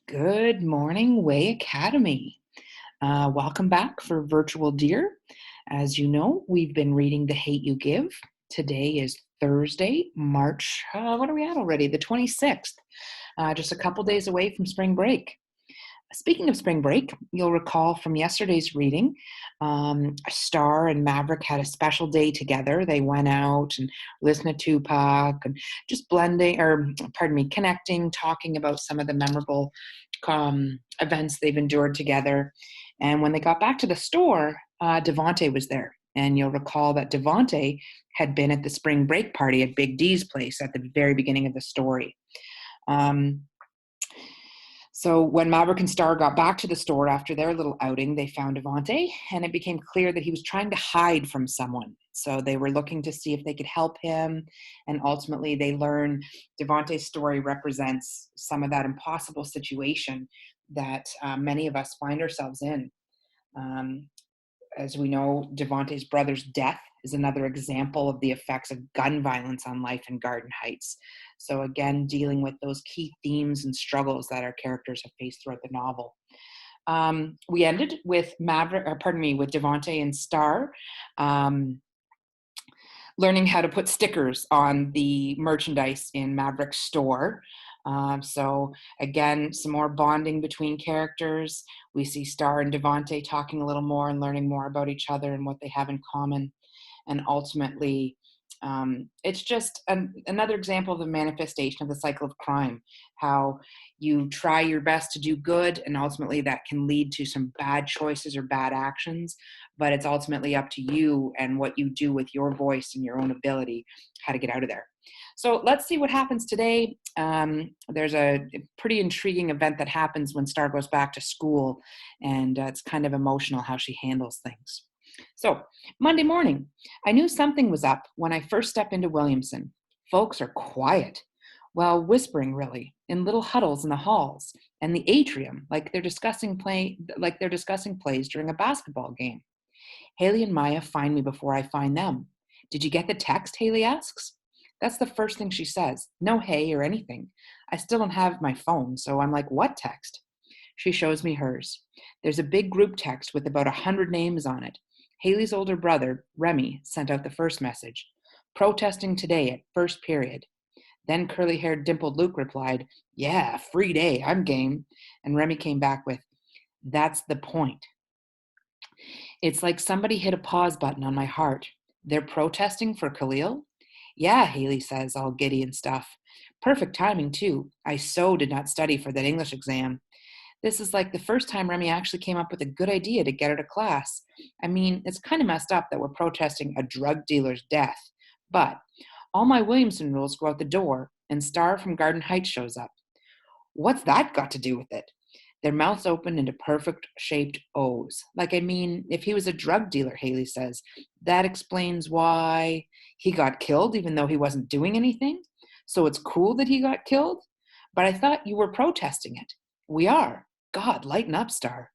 Good morning, Way Academy. Welcome back for Virtual Dear. As you know, we've been reading The Hate You Give. Today is Thursday, March, what are we at already? The 26th, just a couple days away from spring break. Speaking of spring break, you'll recall from yesterday's reading, Star and Maverick had a special day together. They went out and listened to Tupac and just connecting, talking about some of the memorable events they've endured together. And when they got back to the store, Devonte was there. And you'll recall that Devonte had been at the spring break party at Big D's place at the very beginning of the story. So when Maverick and Star got back to the store after their little outing, they found Devonte, and it became clear that he was trying to hide from someone. So they were looking to see if they could help him, and ultimately they learn Devonte's story represents some of that impossible situation that many of us find ourselves in. As we know, Devonte's brother's death is another example of the effects of gun violence on life in Garden Heights. So again, dealing with those key themes and struggles that our characters have faced throughout the novel. We ended with with Devonte and Star learning how to put stickers on the merchandise in Maverick's store. So again, some more bonding between characters. We see Star and Devonte talking a little more and learning more about each other and what they have in common. And ultimately, it's just another example of the manifestation of the cycle of crime, how you try your best to do good, and ultimately that can lead to some bad choices or bad actions, but it's ultimately up to you and what you do with your voice and your own ability, how to get out of there. So let's see what happens today. There's a pretty intriguing event that happens when Star goes back to school, and it's kind of emotional how she handles things. So, Monday morning, I knew something was up when I first stepped into Williamson. Folks are quiet, well, whispering really, in little huddles in the halls and the atrium, like they're discussing plays during a basketball game. Haley and Maya find me before I find them. Did you get the text? Haley asks. That's the first thing she says. No hey or anything. I still don't have my phone, so I'm like, what text? She shows me hers. There's a big group text with about 100 names on it. Haley's older brother, Remy, sent out the first message. Protesting today at first period. Then curly-haired dimpled Luke replied, yeah, free day, I'm game. And Remy came back with, that's the point. It's like somebody hit a pause button on my heart. They're protesting for Khalil? Yeah, Haley says, all giddy and stuff. Perfect timing, too. I so did not study for that English exam. This is like the first time Remy actually came up with a good idea to get her to class. I mean, it's kind of messed up that we're protesting a drug dealer's death. But all my Williamson rules go out the door, and Star from Garden Heights shows up. What's that got to do with it? Their mouths open into perfect shaped O's. Like, I mean, if he was a drug dealer, Haley says, that explains why he got killed even though he wasn't doing anything. So it's cool that he got killed? But I thought you were protesting it. We are. God, lighten up, Star.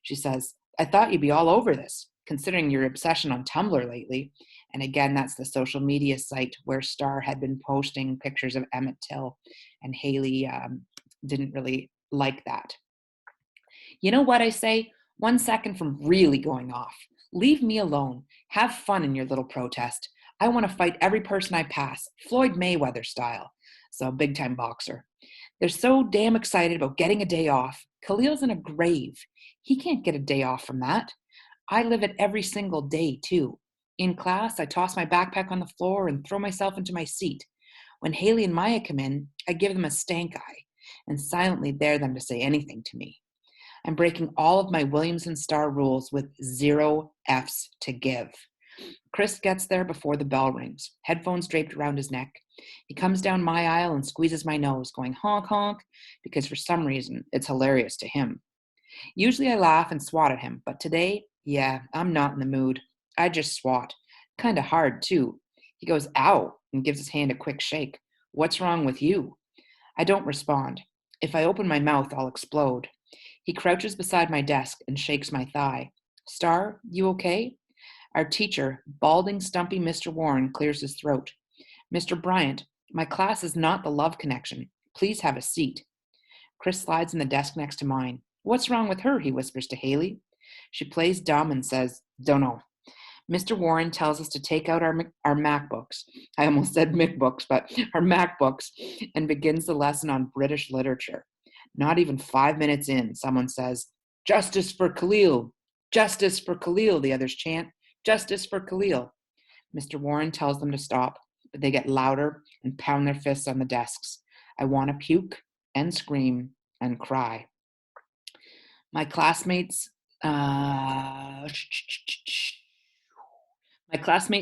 She says, I thought you'd be all over this, considering your obsession on Tumblr lately. And again, that's the social media site where Star had been posting pictures of Emmett Till, and Haley didn't really like that. You know what I say? 1 second from really going off. Leave me alone. Have fun in your little protest. I want to fight every person I pass, Floyd Mayweather style. So, big time boxer. They're so damn excited about getting a day off. Khalil's in a grave. He can't get a day off from that. I live it every single day, too. In class, I toss my backpack on the floor and throw myself into my seat. When Haley and Maya come in, I give them a stank eye and silently dare them to say anything to me. I'm breaking all of my Williamson Star rules with 0 F's to give. Chris gets there before the bell rings, headphones draped around his neck. He comes down my aisle and squeezes my nose, going honk honk, because for some reason it's hilarious to him. Usually I laugh and swat at him, but today, yeah, I'm not in the mood. I just swat. Kinda hard, too. He goes, ow, and gives his hand a quick shake. What's wrong with you? I don't respond. If I open my mouth, I'll explode. He crouches beside my desk and shakes my thigh. Star, you okay? Our teacher, balding, stumpy Mr. Warren, clears his throat. Mr. Bryant, my class is not the love connection. Please have a seat. Chris slides in the desk next to mine. What's wrong with her? He whispers to Haley. She plays dumb and says, Dunno. Mr. Warren tells us to take out our MacBooks. I almost said MacBooks, but our MacBooks, and begins the lesson on British literature. Not even 5 minutes in, someone says, Justice for Khalil! Justice for Khalil, the others chant. Justice for Khalil. Mr. Warren tells them to stop, but they get louder and pound their fists on the desks. I want to puke and scream and cry. My classmates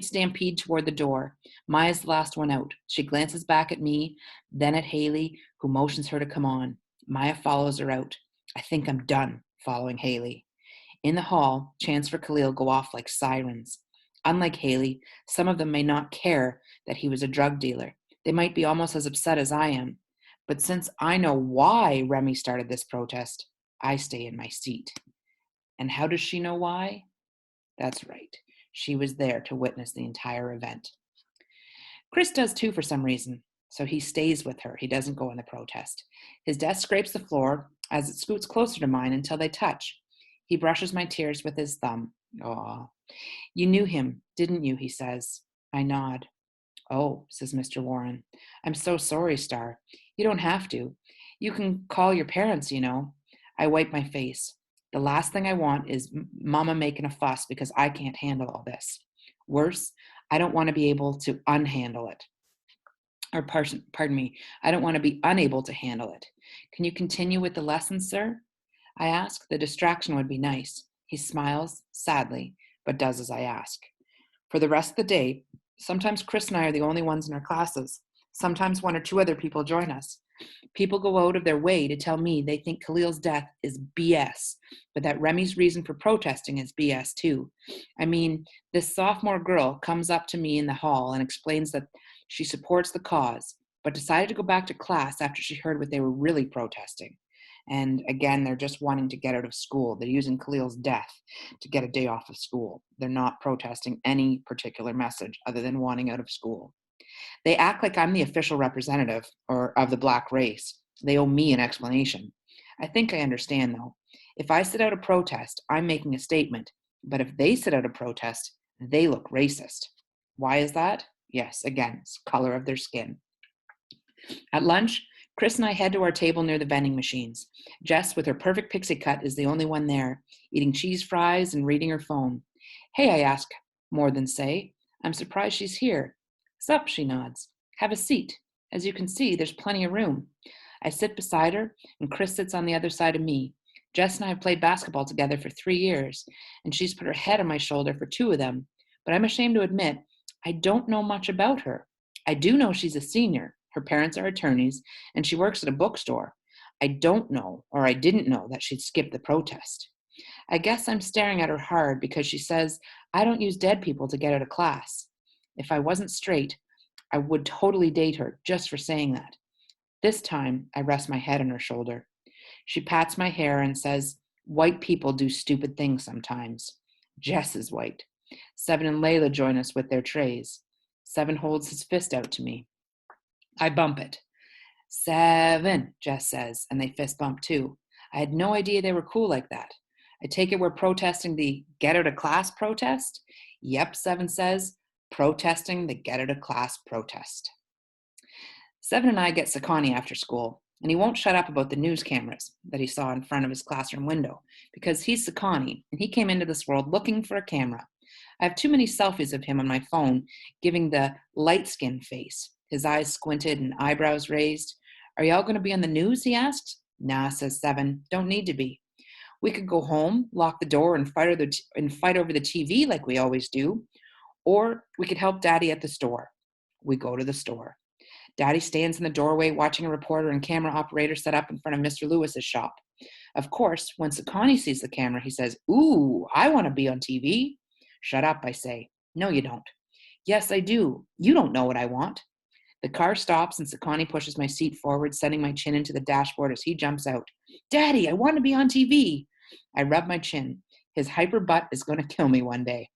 stampede toward the door. Maya's the last one out. She glances back at me, then at Haley, who motions her to come on. Maya follows her out. I think I'm done following Haley. In the hall, chants for Khalil go off like sirens. Unlike Haley, some of them may not care that he was a drug dealer. They might be almost as upset as I am. But since I know why Remy started this protest, I stay in my seat. And how does she know why? That's right. She was there to witness the entire event. Chris does too for some reason, so he stays with her. He doesn't go in the protest. His desk scrapes the floor as it scoots closer to mine until they touch. He brushes my tears with his thumb. Aw. You knew him, didn't you? He says. I nod. Oh, says Mr. Warren. I'm so sorry, Star. You don't have to. You can call your parents, you know. I wipe my face. The last thing I want is Mama making a fuss because I can't handle all this. Worse, I don't want to be able to unhandle it. Or pardon me, I don't want to be unable to handle it. Can you continue with the lesson, sir? I ask. The distraction would be nice. He smiles, sadly, but does as I ask. For the rest of the day, sometimes Chris and I are the only ones in our classes. Sometimes one or two other people join us. People go out of their way to tell me they think Khalil's death is BS, but that Remy's reason for protesting is BS too. I mean, this sophomore girl comes up to me in the hall and explains that she supports the cause, but decided to go back to class after she heard what they were really protesting. And again, they're just wanting to get out of school. They're using Khalil's death to get a day off of school. They're not protesting any particular message other than wanting out of school. They act like I'm the official representative of the Black race. They owe me an explanation. I think I understand, though. If I sit out a protest, I'm making a statement. But if they sit out a protest, they look racist. Why is that? Yes, again, it's color of their skin. At lunch, Chris and I head to our table near the vending machines. Jess, with her perfect pixie cut, is the only one there, eating cheese fries and reading her phone. Hey, I ask, more than say. I'm surprised she's here. Sup, she nods. Have a seat. As you can see, there's plenty of room. I sit beside her, and Chris sits on the other side of me. Jess and I have played basketball together for 3 years, and she's put her head on my shoulder for 2 of them. But I'm ashamed to admit, I don't know much about her. I do know she's a senior. Her parents are attorneys, and she works at a bookstore. I don't know, or I didn't know, that she'd skipped the protest. I guess I'm staring at her hard because she says I don't use dead people to get out of class. If I wasn't straight, I would totally date her just for saying that. This time, I rest my head on her shoulder. She pats my hair and says, white people do stupid things sometimes. Jess is white. Seven and Layla join us with their trays. Seven holds his fist out to me. I bump it. Seven, Jess says, and they fist bump too. I had no idea they were cool like that. I take it we're protesting the get out of class protest? Yep, Seven says, protesting the get out of class protest. Seven and I get Sakani after school, and he won't shut up about the news cameras that he saw in front of his classroom window, because he's Sakani, and he came into this world looking for a camera. I have too many selfies of him on my phone, giving the light-skinned face, his eyes squinted and eyebrows raised. Are y'all going to be on the news, he asks. Nah, says Seven, don't need to be. We could go home, lock the door, and fight over the TV like we always do. Or we could help Daddy at the store. We go to the store. Daddy stands in the doorway watching a reporter and camera operator set up in front of Mr. Lewis's shop. Of course, when Sakani sees the camera, he says, ooh, I want to be on TV. Shut up, I say. No, you don't. Yes, I do. You don't know what I want. The car stops and Sakani pushes my seat forward, sending my chin into the dashboard as he jumps out. Daddy, I want to be on TV. I rub my chin. His hyper butt is going to kill me one day.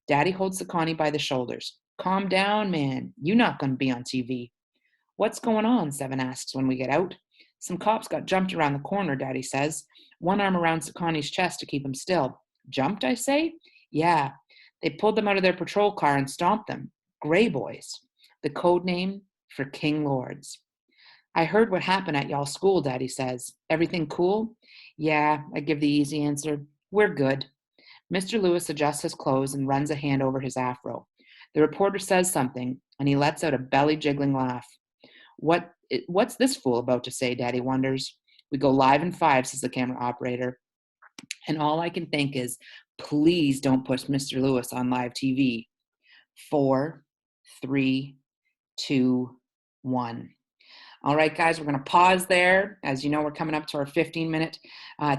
Daddy holds Sakani by the shoulders. Calm down, man. You're not going to be on TV. What's going on? Seven asks when we get out. Some cops got jumped around the corner, Daddy says. One arm around Sakani's chest to keep him still. Jumped, I say? Yeah. They pulled them out of their patrol car and stomped them. Grey Boys. The code name for King Lords. I heard what happened at y'all school, Daddy says. Everything cool? Yeah, I give the easy answer. We're good. Mr. Lewis adjusts his clothes and runs a hand over his afro. The reporter says something, and he lets out a belly-jiggling laugh. What's this fool about to say, Daddy wonders. We go live in 5, says the camera operator. And all I can think is, please don't put Mr. Lewis on live TV. 4, 3, 2, 1. All right, guys, we're going to pause there. As you know, we're coming up to our 15-minute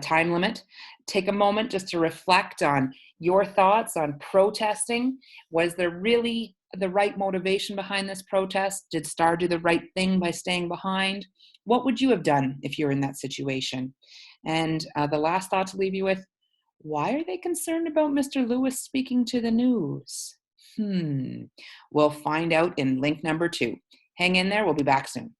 time limit. Take a moment just to reflect on your thoughts on protesting. Was there really the right motivation behind this protest? Did Star do the right thing by staying behind? What would you have done if you were in that situation? And the last thought to leave you with, why are they concerned about Mr. Lewis speaking to the news? We'll find out in link number 2. Hang in there. We'll be back soon.